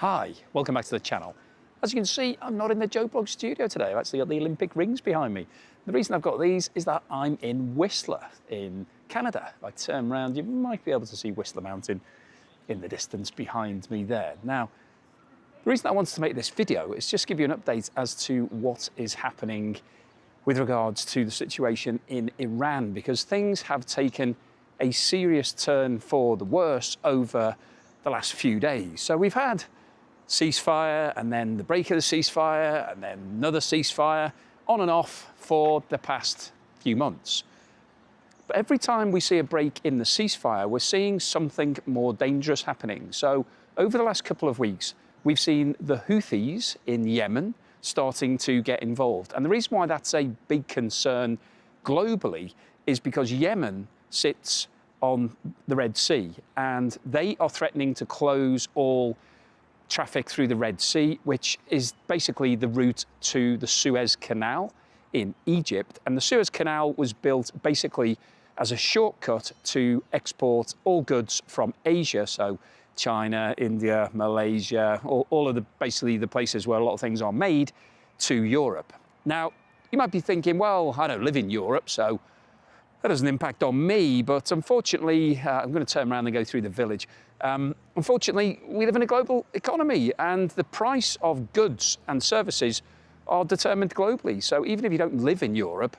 Hi, welcome back to the channel. As you can see, I'm not in the Joe Blog studio today. I've actually got the Olympic rings behind me. The reason I've got these is that I'm in Whistler in Canada. If I turn around, you might be able to see Whistler Mountain in the distance behind me there. Now, the reason I wanted to make this video is just give you an update as to what is happening with regards to the situation in Iran, because things have taken a serious turn for the worse over the last few days. So we've had ceasefire, and then the break of the ceasefire, and then another ceasefire, on and off for the past few months. But every time we see a break in the ceasefire, we're seeing something more dangerous happening. So over the last couple of weeks, we've seen the Houthis in Yemen starting to get involved. And the reason why that's a big concern globally is because Yemen sits on the Red Sea, and they are threatening to close all traffic through the Red Sea, which is basically the route to the Suez Canal in Egypt. And the Suez Canal was built basically as a shortcut to export all goods from Asia, so China, India, Malaysia, all of the basically the places where a lot of things are made, to Europe. Now, you might be thinking, well, I don't live in Europe, so that doesn't impact on me, but unfortunately, I'm going to turn around and go through the village. Unfortunately, we live in a global economy, and the price of goods and services are determined globally. So even if you don't live in Europe,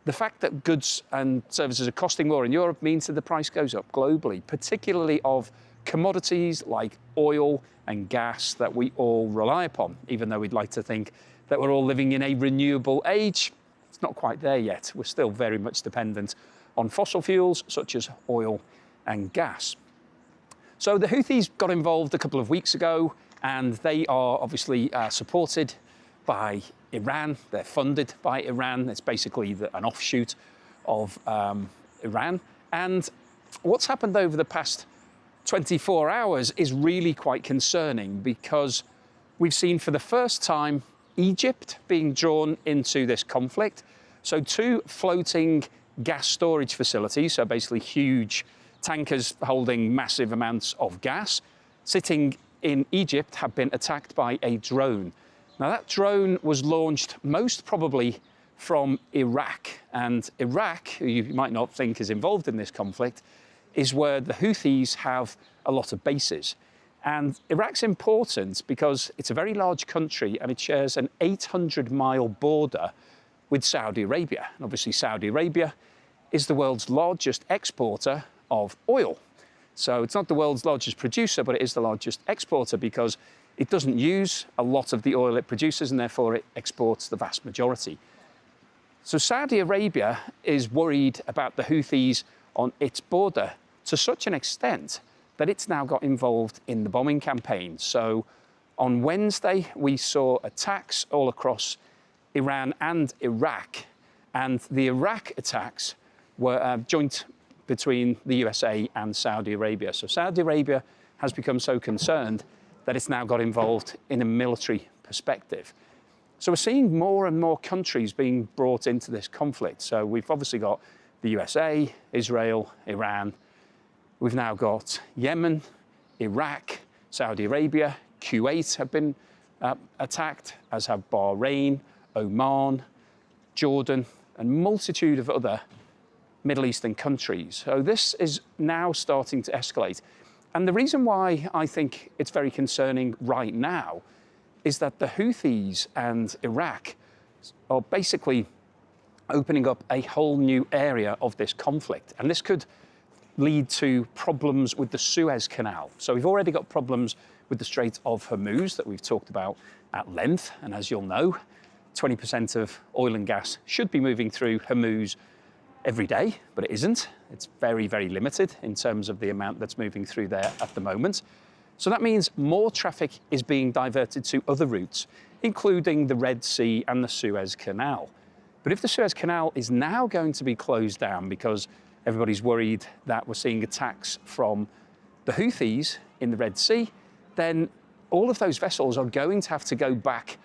the fact that goods and services are costing more in Europe means that the price goes up globally, particularly of commodities like oil and gas that we all rely upon, even though we'd like to think that we're all living in a renewable age. It's not quite there yet. We're still very much dependent on fossil fuels such as oil and gas. So the Houthis got involved a couple of weeks ago, and they are obviously supported by Iran. They're funded by Iran. It's basically an offshoot of Iran. And what's happened over the past 24 hours is really quite concerning, because we've seen for the first time Egypt being drawn into this conflict. So two floating gas storage facilities, so basically huge tankers holding massive amounts of gas, sitting in Egypt, have been attacked by a drone. Now that drone was launched most probably from Iraq, and Iraq, who you might not think is involved in this conflict, is where the Houthis have a lot of bases. And Iraq's important because it's a very large country, and it shares an 800-mile border with Saudi Arabia. And obviously Saudi Arabia is the world's largest exporter of oil. So it's not the world's largest producer, but it is the largest exporter because it doesn't use a lot of the oil it produces, and therefore it exports the vast majority. So Saudi Arabia is worried about the Houthis on its border to such an extent that it's now got involved in the bombing campaign. So on Wednesday, we saw attacks all across Iran and Iraq, and the Iraq attacks were joint between the USA and Saudi Arabia. So Saudi Arabia has become so concerned that it's now got involved in a military perspective. So we're seeing more and more countries being brought into this conflict. So we've obviously got the USA, Israel, Iran. We've now got Yemen, Iraq, Saudi Arabia, Kuwait have been attacked, as have Bahrain, Oman, Jordan, and a multitude of other Middle Eastern countries. So this is now starting to escalate. And the reason why I think it's very concerning right now is that the Houthis and Iraq are basically opening up a whole new area of this conflict. And this could lead to problems with the Suez Canal. So we've already got problems with the Strait of Hormuz that we've talked about at length. And as you'll know, 20% of oil and gas should be moving through Hormuz every day, but it isn't. It's very, very limited in terms of the amount that's moving through there at the moment. So that means more traffic is being diverted to other routes, including the Red Sea and the Suez Canal. But if the Suez Canal is now going to be closed down because everybody's worried that we're seeing attacks from the Houthis in the Red Sea, then all of those vessels are going to have to go back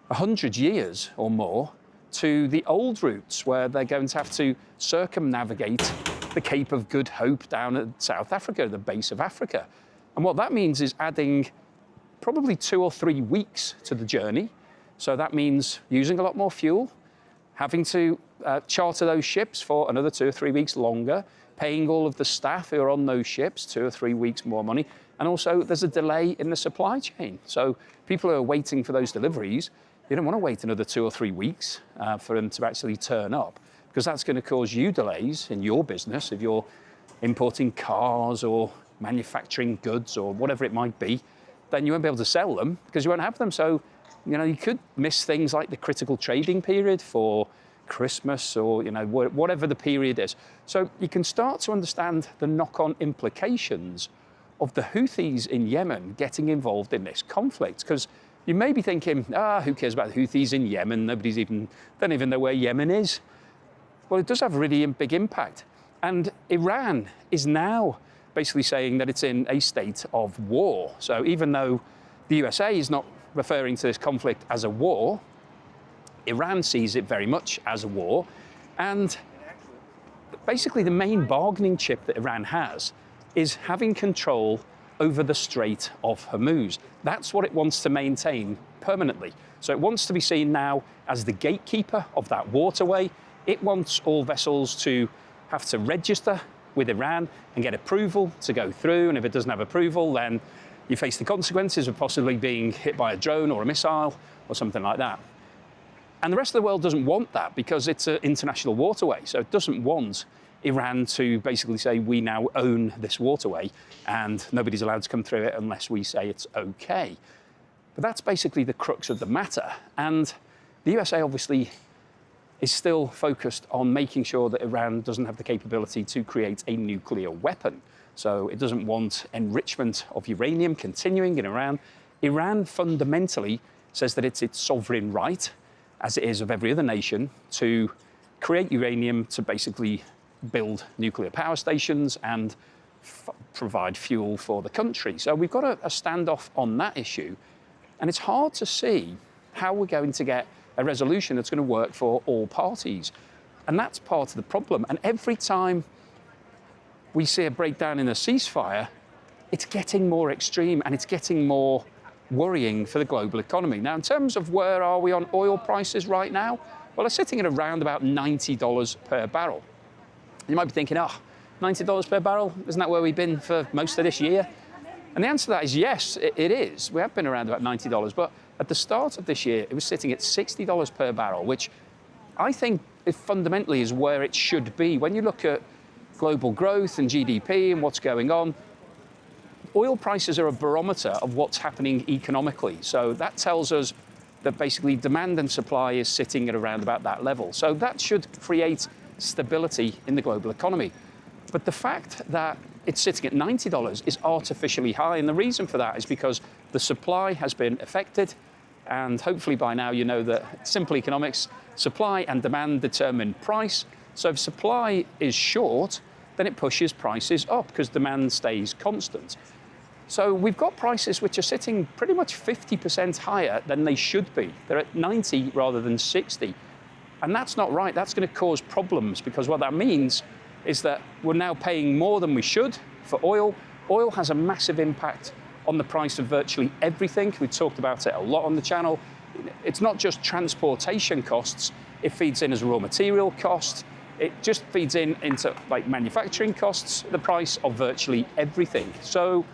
100 years or more to the old routes, where they're going to have to circumnavigate the Cape of Good Hope down at South Africa, the base of Africa. And what that means is adding probably 2 or 3 weeks to the journey. So that means using a lot more fuel, having to charter those ships for another 2 or 3 weeks longer, paying all of the staff who are on those ships 2 or 3 weeks more money. And also there's a delay in the supply chain. So people who are waiting for those deliveries, you don't want to wait another 2 or 3 weeks for them to actually turn up, because that's going to cause you delays in your business. If you're importing cars or manufacturing goods or whatever it might be, then you won't be able to sell them because you won't have them. So, you could miss things like the critical trading period for Christmas or, whatever the period is. So you can start to understand the knock-on implications of the Houthis in Yemen getting involved in this conflict. Because you may be thinking, who cares about the Houthis in Yemen? Don't even know where Yemen is. Well, it does have a really big impact. And Iran is now basically saying that it's in a state of war. So even though the USA is not referring to this conflict as a war, Iran sees it very much as a war. And basically the main bargaining chip that Iran has is having control over the Strait of Hormuz. That's what it wants to maintain permanently. So it wants to be seen now as the gatekeeper of that waterway. It wants all vessels to have to register with Iran and get approval to go through. And if it doesn't have approval, then you face the consequences of possibly being hit by a drone or a missile or something like that. And the rest of the world doesn't want that because it's an international waterway. So it doesn't want Iran to basically say, we now own this waterway and nobody's allowed to come through it unless we say it's okay. But that's basically the crux of the matter. And the USA obviously is still focused on making sure that Iran doesn't have the capability to create a nuclear weapon. So it doesn't want enrichment of uranium continuing in Iran. Iran fundamentally says that it's its sovereign right, as it is of every other nation, to create uranium to basically build nuclear power stations and provide fuel for the country. So we've got a standoff on that issue. And it's hard to see how we're going to get a resolution that's going to work for all parties. And that's part of the problem. And every time we see a breakdown in a ceasefire, it's getting more extreme and it's getting more worrying for the global economy. Now, in terms of where are we on oil prices right now? Well, they're sitting at around about $90 per barrel. You might be thinking, $90 per barrel? Isn't that where we've been for most of this year? And the answer to that is yes, it is. We have been around about $90, but at the start of this year, it was sitting at $60 per barrel, which I think fundamentally is where it should be. When you look at global growth and GDP and what's going on, oil prices are a barometer of what's happening economically. So that tells us that basically demand and supply is sitting at around about that level. So that should create stability in the global economy. But the fact that it's sitting at $90 is artificially high. And the reason for that is because the supply has been affected. And hopefully by now you know that simple economics, supply and demand determine price. So if supply is short, then it pushes prices up because demand stays constant. So we've got prices which are sitting pretty much 50% higher than they should be. They're at 90 rather than 60. And that's not right. That's going to cause problems because what that means is that we're now paying more than we should for oil. Oil has a massive impact on the price of virtually everything. We've talked about it a lot on the channel. It's not just transportation costs. It feeds in as raw material costs. It just feeds into like manufacturing costs, the price of virtually everything. So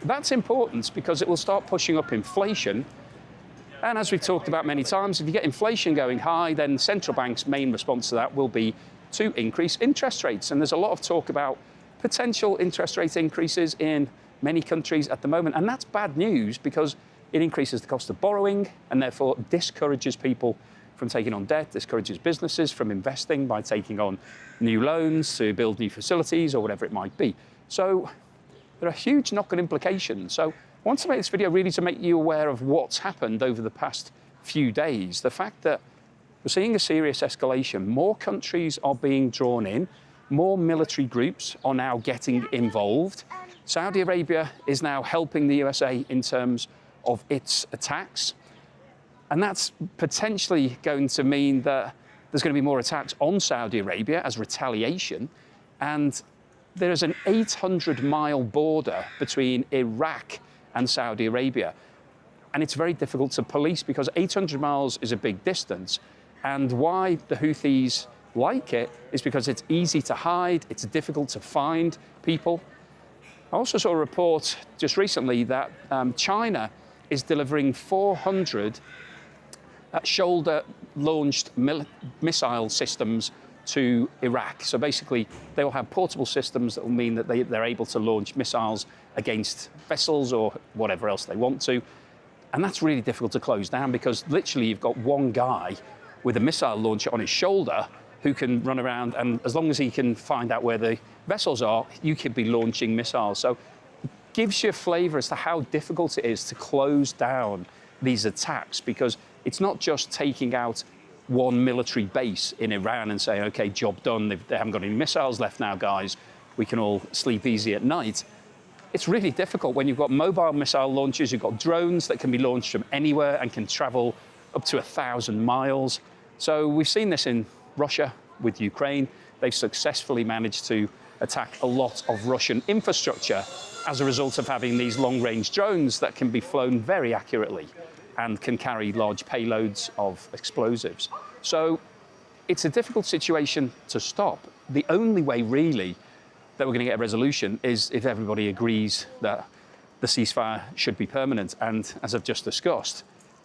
that's important because it will start pushing up inflation. And as we've talked about many times, if you get inflation going high, then central banks' main response to that will be to increase interest rates. And there's a lot of talk about potential interest rate increases in many countries at the moment. And that's bad news because it increases the cost of borrowing and therefore discourages people from taking on debt, discourages businesses from investing by taking on new loans to build new facilities or whatever it might be. So there are huge knock-on implications. So I want to make this video really to make you aware of what's happened over the past few days. The fact that we're seeing a serious escalation. More countries are being drawn in. More military groups are now getting involved. Saudi Arabia is now helping the USA in terms of its attacks. And that's potentially going to mean that there's going to be more attacks on Saudi Arabia as retaliation. And there is an 800-mile border between Iraq and Saudi Arabia. and it's very difficult to police because 800 miles is a big distance. And why the Houthis like it is because it's easy to hide, it's difficult to find people. I also saw a report just recently that China is delivering 400 shoulder-launched missile systems to Iraq. So basically, they will have portable systems that will mean that they're able to launch missiles against vessels or whatever else they want to. And that's really difficult to close down because literally you've got one guy with a missile launcher on his shoulder who can run around, and as long as he can find out where the vessels are, you could be launching missiles. So it gives you a flavour as to how difficult it is to close down these attacks, because it's not just taking out one military base in Iran and saying, okay, job done, they haven't got any missiles left now, guys, we can all sleep easy at night. It's really difficult when you've got mobile missile launchers, you've got drones that can be launched from anywhere and can travel up to 1,000 miles. So we've seen this in Russia with Ukraine. They've successfully managed to attack a lot of Russian infrastructure as a result of having these long-range drones that can be flown very accurately and can carry large payloads of explosives. So it's a difficult situation to stop. The only way really that we're going to get a resolution is if everybody agrees that the ceasefire should be permanent. And as I've just discussed,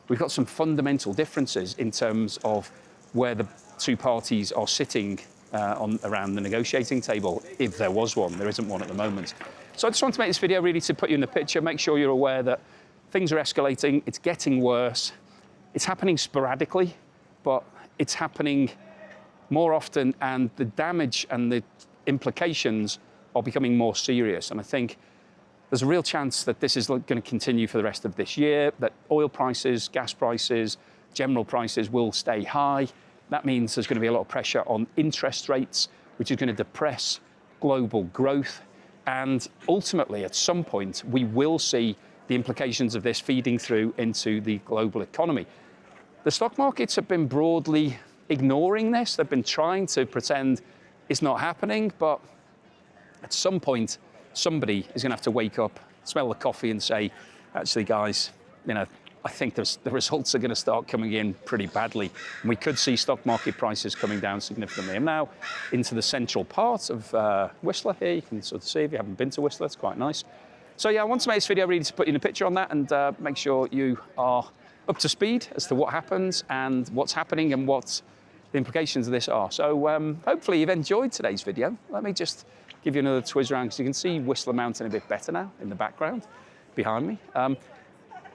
we've got some fundamental differences in terms of where the two parties are sitting around the negotiating table, if there was one. There isn't one at the moment. So I just want to make this video really to put you in the picture, make sure you're aware that things are escalating, it's getting worse. It's happening sporadically, but it's happening more often, and the damage and the implications are becoming more serious. And I think there's a real chance that this is going to continue for the rest of this year, that oil prices, gas prices, general prices will stay high. That means there's going to be a lot of pressure on interest rates, which is going to depress global growth. And ultimately, at some point, we will see the implications of this feeding through into the global economy. The stock markets have been broadly ignoring this. They've been trying to pretend it's not happening, but at some point, somebody is going to have to wake up, smell the coffee and say, actually, guys, I think the results are going to start coming in pretty badly. And we could see stock market prices coming down significantly. I'm now into the central part of Whistler here. You can sort of see if you haven't been to Whistler, it's quite nice. So yeah, I want to make this video really to put you in a picture on that and make sure you are up to speed as to what happens and what's happening and what the implications of this are. So hopefully you've enjoyed today's video. Let me just give you another twizz around because you can see Whistler Mountain a bit better now in the background behind me. I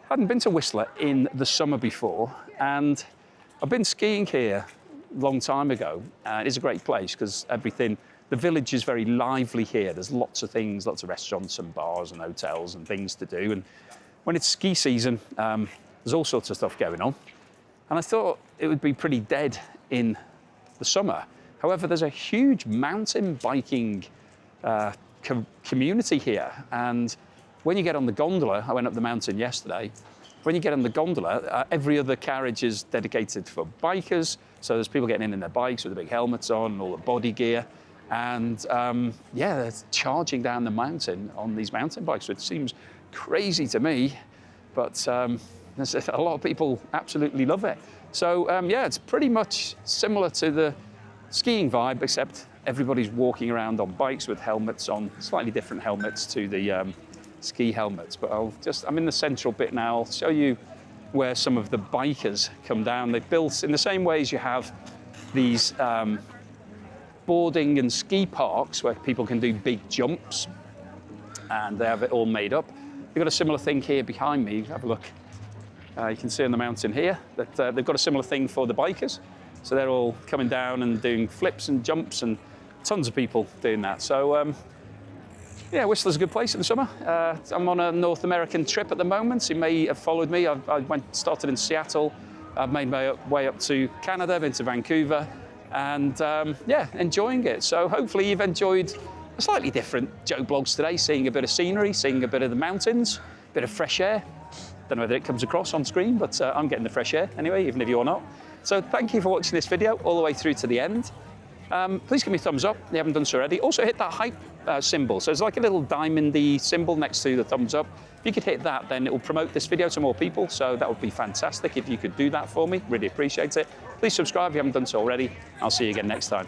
hadn't been to Whistler in the summer before, and I've been skiing here a long time ago. It is a great place because the village is very lively here. There's lots of things, lots of restaurants and bars and hotels and things to do. And when it's ski season, there's all sorts of stuff going on. And I thought it would be pretty dead in the summer. However, there's a huge mountain biking community here. And when you get on the gondola, I went up the mountain yesterday, when you get on the gondola, every other carriage is dedicated for bikers. So there's people getting in their bikes with the big helmets on and all the body gear. And yeah, they're charging down the mountain on these mountain bikes, which seems crazy to me, but there's a lot of people absolutely love it. So yeah, it's pretty much similar to the skiing vibe, except everybody's walking around on bikes with helmets on, slightly different helmets to the ski helmets. But I'm in the central bit now. I'll show you where some of the bikers come down. They've built in the same way as you have these boarding and ski parks where people can do big jumps, and they have it all made up. They've got a similar thing here behind me. Have a look. You can see on the mountain here that they've got a similar thing for the bikers. So they're all coming down and doing flips and jumps, and tons of people doing that. So yeah, Whistler's a good place in the summer. I'm on a North American trip at the moment. You may have followed me. I started in Seattle. I've made my way up to Canada, been to Vancouver, and yeah, enjoying it. So hopefully you've enjoyed a slightly different Joe Blogs today, seeing a bit of scenery, seeing a bit of the mountains, a bit of fresh air. Don't know whether it comes across on screen, but I'm getting the fresh air anyway, even if you're not. So thank you for watching this video all the way through to the end. Please give me a thumbs up if you haven't done so already. Also hit that hype symbol. So there's like a little diamondy symbol next to the thumbs up. If you could hit that, then it will promote this video to more people. So that would be fantastic if you could do that for me. Really appreciate it. Please subscribe if you haven't done so already. I'll see you again next time.